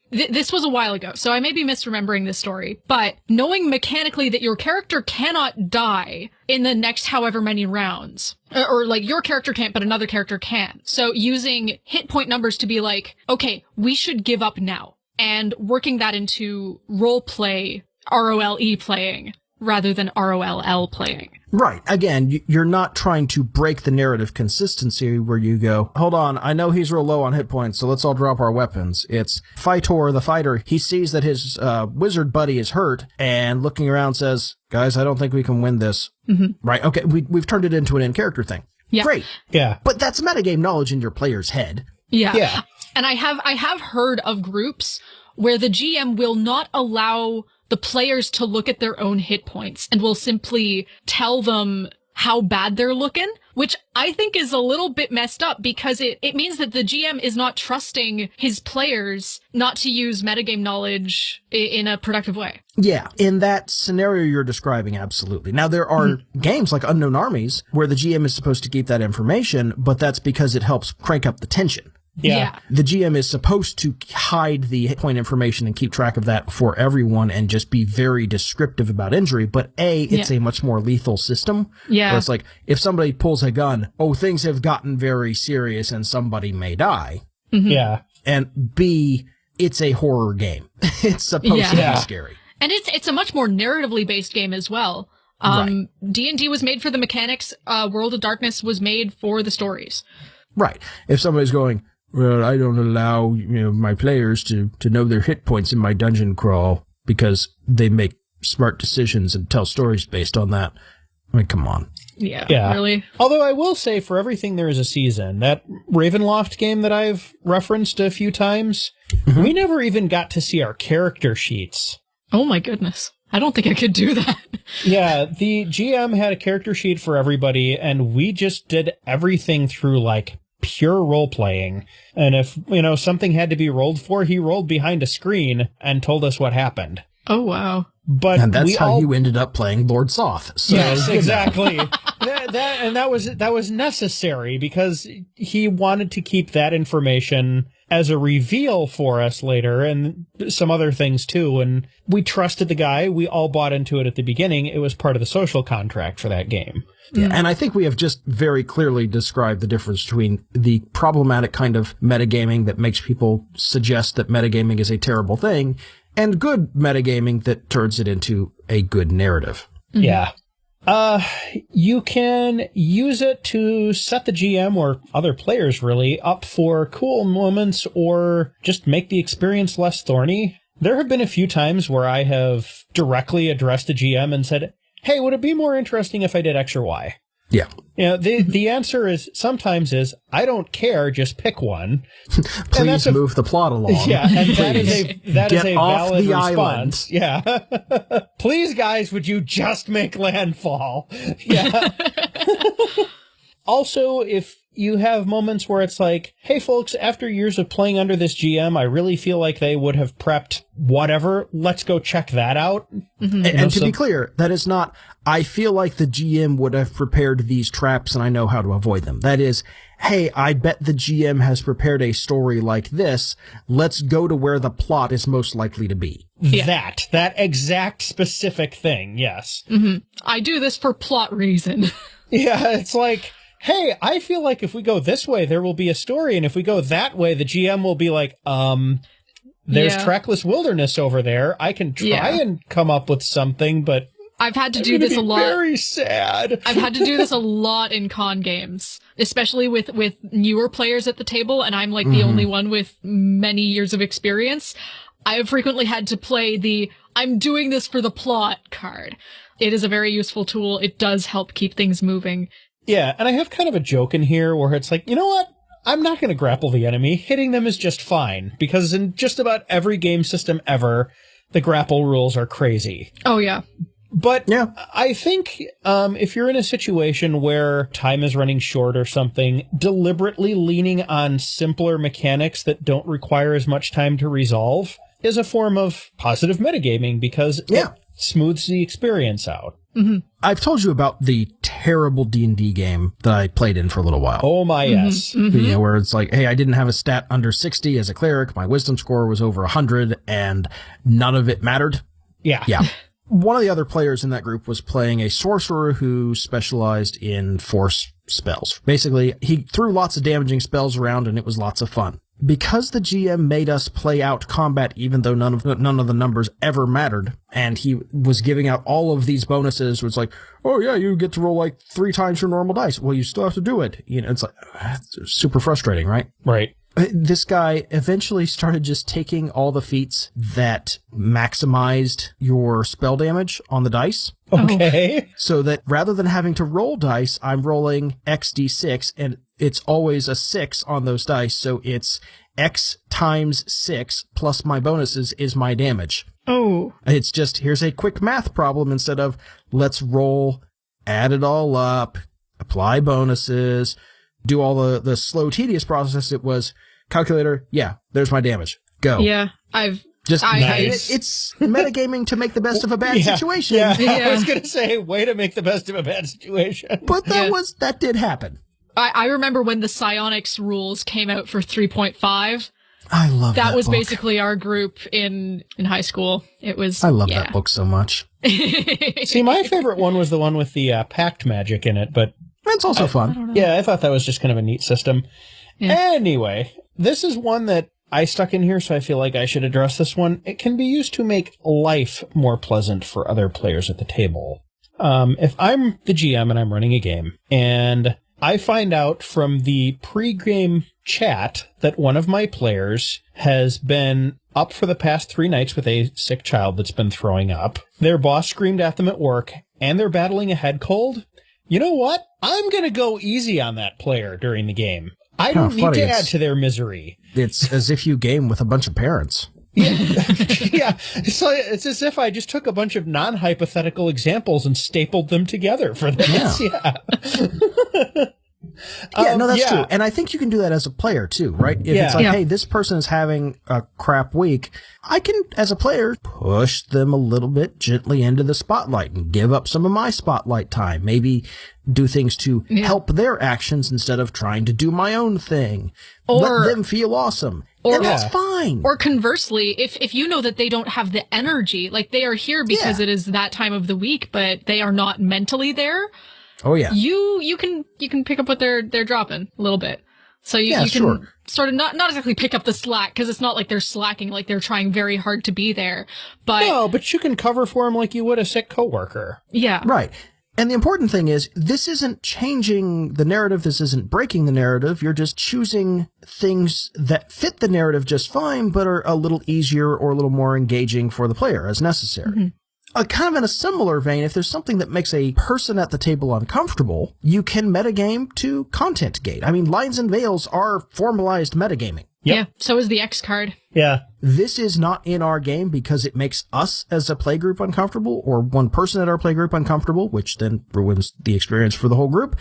this was a while ago, so I may be misremembering this story, but knowing mechanically that your character cannot die in the next however many rounds, or your character can't, but another character can. So using hit point numbers to be like, okay, we should give up now, and working that into role play, ROLE playing, rather than ROLL playing. Right. Again, you're not trying to break the narrative consistency where you go, hold on, I know he's real low on hit points, so let's all drop our weapons. It's Fightor, the fighter. He sees that his wizard buddy is hurt and looking around says, guys, I don't think we can win this. Mm-hmm. Right. Okay. We've turned it into an in-character thing. Yeah. Great. Yeah. But that's metagame knowledge in your player's head. Yeah. Yeah. And I have heard of groups where the GM will not allow the players to look at their own hit points and will simply tell them how bad they're looking, which I think is a little bit messed up because it means that the GM is not trusting his players not to use metagame knowledge in a productive way. Yeah, in that scenario you're describing, absolutely. Now, there are games like Unknown Armies where the GM is supposed to keep that information, but that's because it helps crank up the tension. Yeah. The GM is supposed to hide the hit point information and keep track of that for everyone and just be very descriptive about injury. But it's a much more lethal system. Yeah. Where it's like, if somebody pulls a gun, things have gotten very serious and somebody may die. Mm-hmm. Yeah. And B, it's a horror game. It's supposed to be scary. And it's a much more narratively based game as well. D&D was made for the mechanics. World of Darkness was made for the stories. Right. If somebody's going, well, I don't allow my players to know their hit points in my dungeon crawl because they make smart decisions and tell stories based on that. I mean, come on. Yeah, really. Although I will say, for everything there is a season. That Ravenloft game that I've referenced a few times, we never even got to see our character sheets. Oh my goodness. I don't think I could do that. Yeah, the GM had a character sheet for everybody, and we just did everything through, like, pure role-playing. And if, something had to be rolled for, he rolled behind a screen and told us what happened. Oh, wow. But and that's how you ended up playing Lord Soth. So. Yes, exactly. that was necessary because he wanted to keep that information as a reveal for us later and some other things too. And we trusted the guy. We all bought into it at the beginning. It was part of the social contract for that game. Yeah, and I think we have just very clearly described the difference between the problematic kind of metagaming that makes people suggest that metagaming is a terrible thing and good metagaming that turns it into a good narrative. Yeah. You can use it to set the GM or other players really up for cool moments or just make the experience less thorny. There have been a few times where I have directly addressed the GM and said, hey, would it be more interesting if I did X or Y? Yeah. The answer is sometimes I don't care, just pick one. Please move the plot along. Yeah, and that is a valid response. Island. Yeah. Please, guys, would you just make landfall? Yeah. Also, if you have moments where it's like, hey, folks, after years of playing under this GM, I really feel like they would have prepped whatever. Let's go check that out. Mm-hmm. And to be clear, that is not, I feel like the GM would have prepared these traps and I know how to avoid them. That is, hey, I bet the GM has prepared a story like this. Let's go to where the plot is most likely to be. Yeah. That exact specific thing, yes. Mm-hmm. I do this for plot reason. Yeah, it's like, hey, I feel like if we go this way, there will be a story, and if we go that way, the GM will be like, there's trackless wilderness over there. I can try and come up with something, but I've had to do this a lot. Very sad. I've had to do this a lot in con games, especially with newer players at the table, and I'm like the only one with many years of experience. I have frequently had to play the I'm doing this for the plot card. It is a very useful tool. It does help keep things moving. Yeah, and I have kind of a joke in here where it's like, you know what? I'm not going to grapple the enemy. Hitting them is just fine, because in just about every game system ever, the grapple rules are crazy. Oh, yeah. But yeah. I think if you're in a situation where time is running short or something, deliberately leaning on simpler mechanics that don't require as much time to resolve is a form of positive metagaming, because it smooths the experience out. Mm-hmm. I've told you about the terrible D&D game that I played in for a little while. Oh my, yes. Mm-hmm. Where it's like, hey, I didn't have a stat under 60 as a cleric. My wisdom score was over 100 and none of it mattered. Yeah. Yeah. One of the other players in that group was playing a sorcerer who specialized in force spells. Basically, he threw lots of damaging spells around and it was lots of fun. Because the GM made us play out combat even though none of the numbers ever mattered, and he was giving out all of these bonuses, was like, oh yeah, you get to roll like 3 times your normal dice. Well, you still have to do it. It's like, it's super frustrating, right? Right. This guy eventually started just taking all the feats that maximized your spell damage on the dice. Okay. So that rather than having to roll dice, I'm rolling XD6, and it's always a 6 on those dice. So it's X times 6 plus my bonuses is my damage. Oh. It's just, here's a quick math problem instead of let's roll, add it all up, apply bonuses, do all the slow, tedious process. It was calculator. Yeah, there's my damage. Go. Yeah, it's metagaming to make the best of a bad situation. Yeah. I was going to say, way to make the best of a bad situation. But that did happen. I remember when the psionics rules came out for 3.5. I love that was book. Basically our group in high school. It was. I love that book so much. See, my favorite one was the one with the pact magic in it, but it's also fun. Yeah, I thought that was just kind of a neat system. Yeah. Anyway, this is one that I stuck in here, so I feel like I should address this one. It can be used to make life more pleasant for other players at the table. If I'm the GM and I'm running a game, and I find out from the pre-game chat that one of my players has been up for the past 3 nights with a sick child that's been throwing up, their boss screamed at them at work, and they're battling a head cold, you know what? I'm going to go easy on that player during the game. I don't need to add to their misery. It's as if you game with a bunch of parents. Yeah. So it's as if I just took a bunch of non-hypothetical examples and stapled them together for this. Yeah. That's true. And I think you can do that as a player too, right? If it's like, hey, this person is having a crap week, I can, as a player, push them a little bit gently into the spotlight and give up some of my spotlight time. Maybe do things to help their actions instead of trying to do my own thing. Or let them feel awesome. And that's fine. Or conversely, if you know that they don't have the energy, like they are here because it is that time of the week, but they are not mentally there. Oh yeah. You can pick up what they're dropping a little bit. So you can sort of not exactly pick up the slack, because it's not like they're slacking, like they're trying very hard to be there. But no, but you can cover for them like you would a sick coworker. Yeah. Right. And the important thing is, this isn't changing the narrative. This isn't breaking the narrative. You're just choosing things that fit the narrative just fine, but are a little easier or a little more engaging for the player as necessary. Mm-hmm. Kind of in a similar vein, if there's something that makes a person at the table uncomfortable, you can metagame to content gate. I mean, lines and veils are formalized metagaming. Yep. Yeah, so is the X card. Yeah. This is not in our game because it makes us as a playgroup uncomfortable, or one person at our playgroup uncomfortable, which then ruins the experience for the whole group.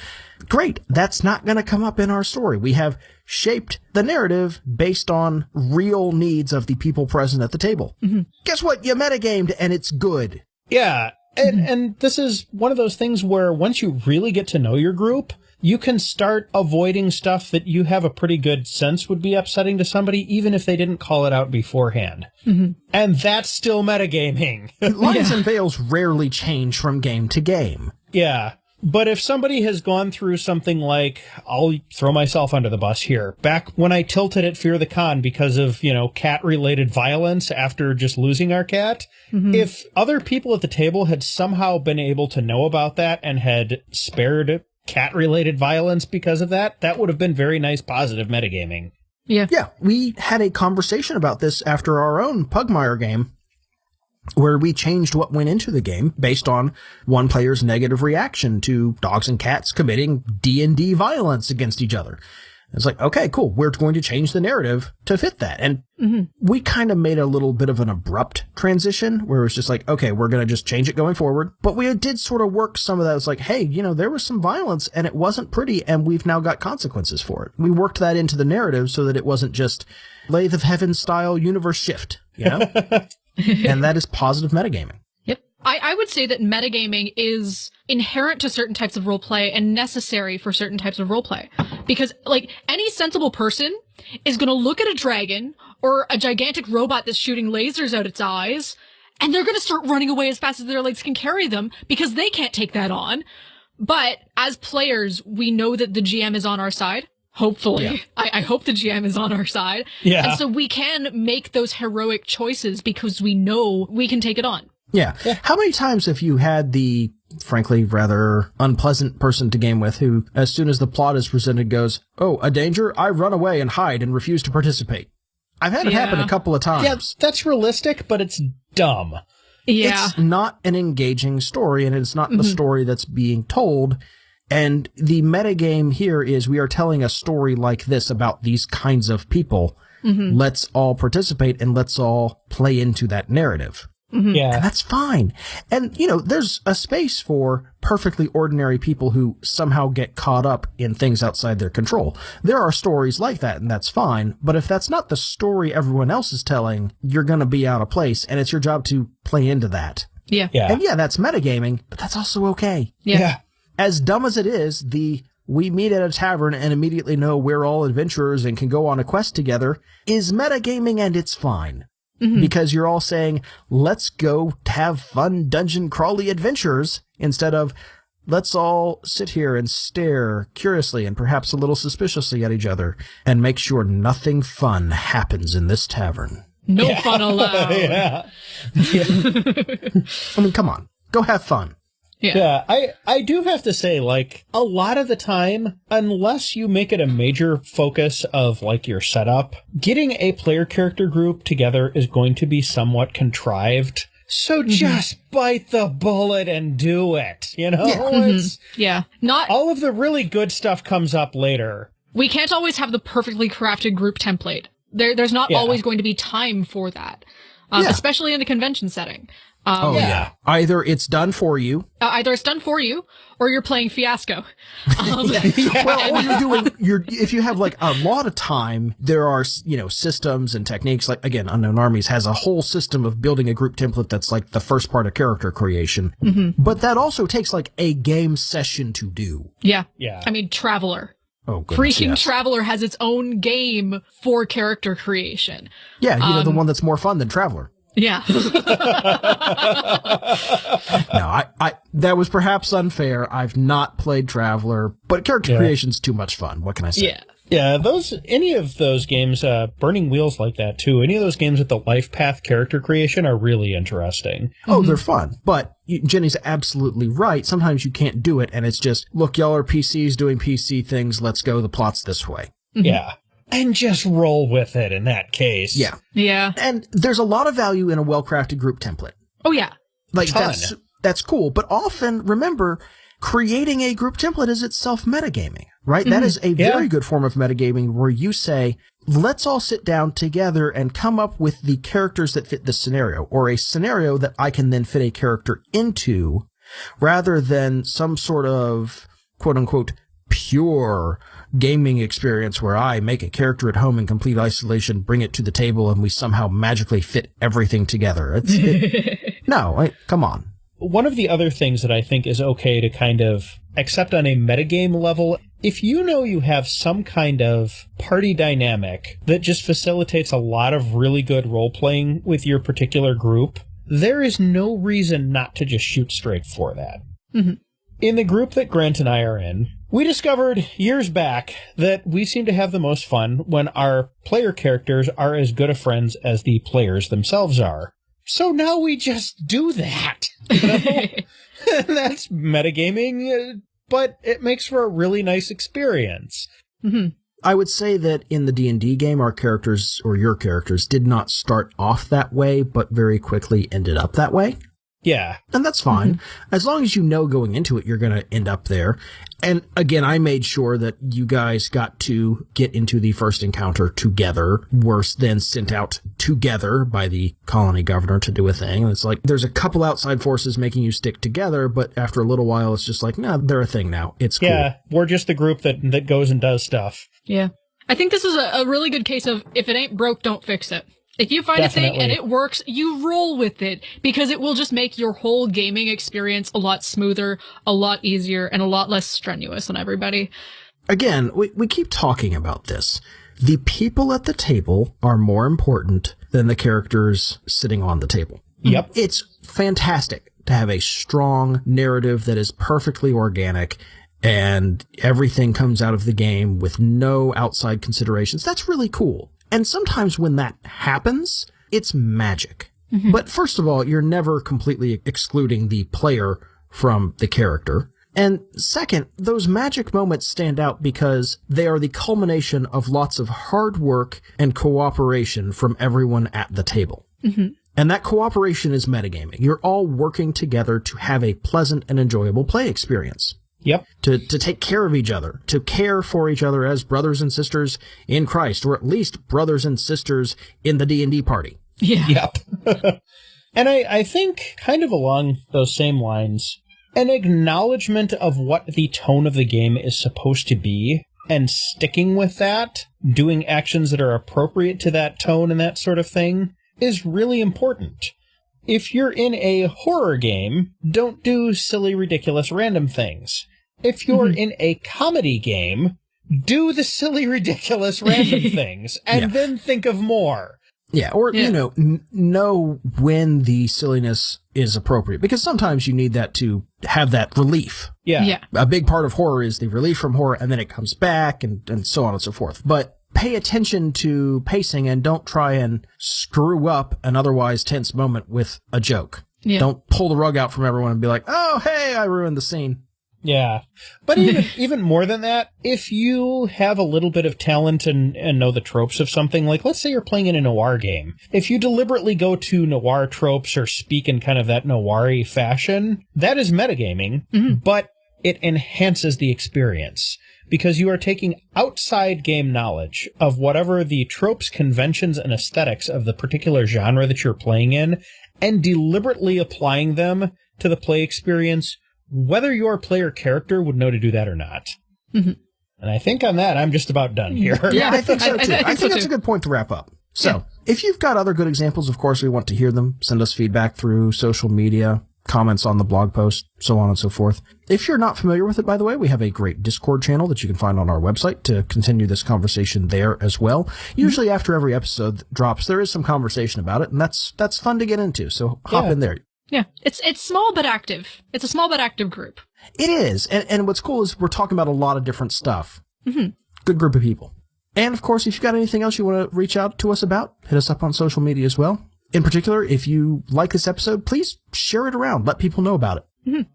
Great. That's not going to come up in our story. We have shaped the narrative based on real needs of the people present at the table. Mm-hmm. Guess what? You metagamed and it's good. Yeah. And this is one of those things where once you really get to know your group, you can start avoiding stuff that you have a pretty good sense would be upsetting to somebody, even if they didn't call it out beforehand. Mm-hmm. And that's still metagaming. Lines and veils rarely change from game to game. Yeah. But if somebody has gone through something like, I'll throw myself under the bus here, back when I tilted at Fear the Con because of, cat-related violence after just losing our cat, if other people at the table had somehow been able to know about that and had spared cat-related violence because of that, that would have been very nice, positive metagaming. Yeah. Yeah, we had a conversation about this after our own Pugmire game, where we changed what went into the game based on one player's negative reaction to dogs and cats committing D&D violence against each other. It's like, okay, cool. We're going to change the narrative to fit that. And we kind of made a little bit of an abrupt transition where it was just like, okay, we're going to just change it going forward. But we did sort of work some of that. It's like, hey, there was some violence and it wasn't pretty, and we've now got consequences for it. We worked that into the narrative so that it wasn't just Lathe of Heaven style universe shift, And that is positive metagaming. Yep. I would say that metagaming is inherent to certain types of roleplay and necessary for certain types of roleplay. Because, any sensible person is going to look at a dragon or a gigantic robot that's shooting lasers out its eyes, and they're going to start running away as fast as their legs can carry them because they can't take that on. But as players, we know that the GM is on our side. Hopefully. Yeah. I hope the GM is on our side. Yeah. And so we can make those heroic choices because we know we can take it on. Yeah. How many times have you had the, frankly, rather unpleasant person to game with who, as soon as the plot is presented, goes, oh, a danger? I run away and hide and refuse to participate. I've had it happen a couple of times. Yeah, that's realistic, but it's dumb. Yeah. It's not an engaging story, and it's not the story that's being told. And the metagame here is we are telling a story like this about these kinds of people. Let's all participate and let's all play into that narrative. Yeah. And that's fine. And, there's a space for perfectly ordinary people who somehow get caught up in things outside their control. There are stories like that, and that's fine. But if that's not the story everyone else is telling, you're going to be out of place, and it's your job to play into that. Yeah. And that's metagaming, but that's also okay. Yeah. As dumb as it is, the we meet at a tavern and immediately know we're all adventurers and can go on a quest together is metagaming, and it's fine. Because you're all saying, let's go have fun dungeon crawly adventures, instead of, let's all sit here and stare curiously and perhaps a little suspiciously at each other and make sure nothing fun happens in this tavern. No fun allowed. Yeah. I mean, come on. Go have fun. Yeah, I do have to say, like, a lot of the time, unless you make it a major focus of, like, your setup, getting a player character group together is going to be somewhat contrived. So just bite the bullet and do it, you know? Not all of the really good stuff comes up later. We can't always have the perfectly crafted group template. There's not always going to be time for that, especially in a convention setting. Either it's done for you. Or you're playing Fiasco. Well, or if you have like a lot of time, there are, systems and techniques. Like, again, Unknown Armies has a whole system of building a group template that's like the first part of character creation. But that also takes like a game session to do. Yeah. Yeah. I mean, Traveler. Oh, goodness, Freaking Traveler has its own game for character creation. Yeah, the one that's more fun than Traveler. Yeah. No, that was perhaps unfair. I've not played Traveler, but character creation's too much fun. What can I say? Yeah, any of those games, Burning Wheels like that too, any of those games with the life path character creation are really interesting. Oh, they're fun. But Jenny's absolutely right. Sometimes you can't do it, and it's just, look, y'all are PCs doing PC things. Let's go. The plot's this way. Yeah. And just roll with it in that case. Yeah. Yeah. And there's a lot of value in a well-crafted group template. Oh, yeah. Like, that's cool. But often, remember, creating a group template is itself metagaming, right? That is a very good form of metagaming where you say, let's all sit down together and come up with the characters that fit this scenario, or a scenario that I can then fit a character into, rather than some sort of, quote-unquote, pure gaming experience where I make a character at home in complete isolation, bring it to the table, and we somehow magically fit everything together. Come on. One of the other things that I think is okay to kind of accept on a metagame level, if you know you have some kind of party dynamic that just facilitates a lot of really good role-playing with your particular group, there is no reason not to just shoot straight for that. In the group that Grant and I are in, we discovered years back that we seem to have the most fun when our player characters are as good of friends as the players themselves are. So now we just do that. That's metagaming, but it makes for a really nice experience. I would say that in the D&D game, our characters, or your characters, did not start off that way, but very quickly ended up that way. Yeah. And that's fine. As long as you know going into it, you're going to end up there. And again, I made sure that you guys got to get into the first encounter together, worse than sent out together by the colony governor to do a thing. And it's like, there's a couple outside forces making you stick together, but after a little while, it's just like, nah, they're a thing now. It's cool. Yeah, we're just the group that goes and does stuff. Yeah. I think this is a really good case of, if it ain't broke, don't fix it. If you find a thing and it works, you roll with it, because it will just make your whole gaming experience a lot smoother, a lot easier, and a lot less strenuous on everybody. Again, we keep talking about this. The people at the table are more important than the characters sitting on the table. Yep. It's fantastic to have a strong narrative that is perfectly organic and everything comes out of the game with no outside considerations. That's really cool. And sometimes when that happens, it's magic. But first of all, you're never completely excluding the player from the character. And second, those magic moments stand out because they are the culmination of lots of hard work and cooperation from everyone at the table. And that cooperation is metagaming. You're all working together to have a pleasant and enjoyable play experience. Yep. To take care of each other, to care for each other as brothers and sisters in Christ, or at least brothers and sisters in the D&D party. Yeah. Yep. And I think, kind of along those same lines, an acknowledgement of what the tone of the game is supposed to be, and sticking with that, doing actions that are appropriate to that tone and that sort of thing, is really important. If you're in a horror game, don't do silly, ridiculous, random things. if you're in a comedy game, do the silly, ridiculous, random things, and then think of more. Yeah, or, you know, know when the silliness is appropriate, because sometimes you need that to have that relief. Yeah. A big part of horror is the relief from horror, and then it comes back, and so on and so forth. But pay attention to pacing, and don't try and screw up an otherwise tense moment with a joke. Yeah. Don't pull the rug out from everyone and be like, oh, hey, I ruined the scene. Yeah. But even more than that, if you have a little bit of talent and know the tropes of something, like let's say you're playing in a noir game, if you deliberately go to noir tropes or speak in kind of that noir-y fashion, that is metagaming, but it enhances the experience because you are taking outside game knowledge of whatever the tropes, conventions, and aesthetics of the particular genre that you're playing in and deliberately applying them to the play experience, whether your player character would know to do that or not. And I think on that, I'm just about done here. Yeah, I think so too. I think that's a good point to wrap up. So, if you've got other good examples, of course, we want to hear them. Send us feedback through social media, comments on the blog post, so on and so forth. If you're not familiar with it, by the way, we have a great Discord channel that you can find on our website to continue this conversation there as well. Usually after every episode drops, there is some conversation about it, and that's fun to get into, so hop in there. Yeah, it's small but active. It's a small but active group. It is, and what's cool is we're talking about a lot of different stuff. Good group of people. And of course, if you've got anything else you want to reach out to us about, hit us up on social media as well. In particular, if you like this episode, please share it around. Let people know about it. It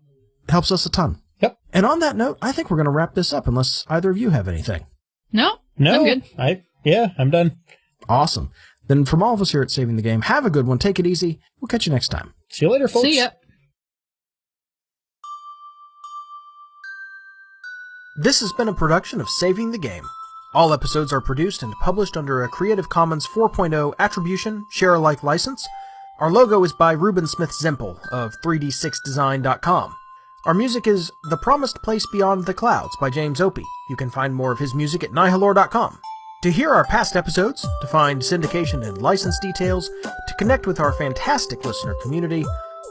helps us a ton. Yep. And on that note, I think we're going to wrap this up unless either of you have anything. No, I'm good. I'm done. Awesome. Then from all of us here at Saving the Game, have a good one. Take it easy. We'll catch you next time. See you later, folks. See ya. This has been a production of Saving the Game. All episodes are produced and published under a Creative Commons 4.0 Attribution, Share-alike license. Our logo is by Ruben Smith Zempel of 3d6design.com. Our music is The Promised Place Beyond the Clouds by James Opie. You can find more of his music at nihilore.com. To hear our past episodes, to find syndication and license details, to connect with our fantastic listener community,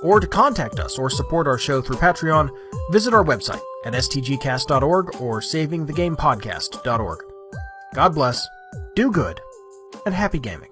or to contact us or support our show through Patreon, visit our website at stgcast.org or savingthegamepodcast.org. God bless, do good, and happy gaming.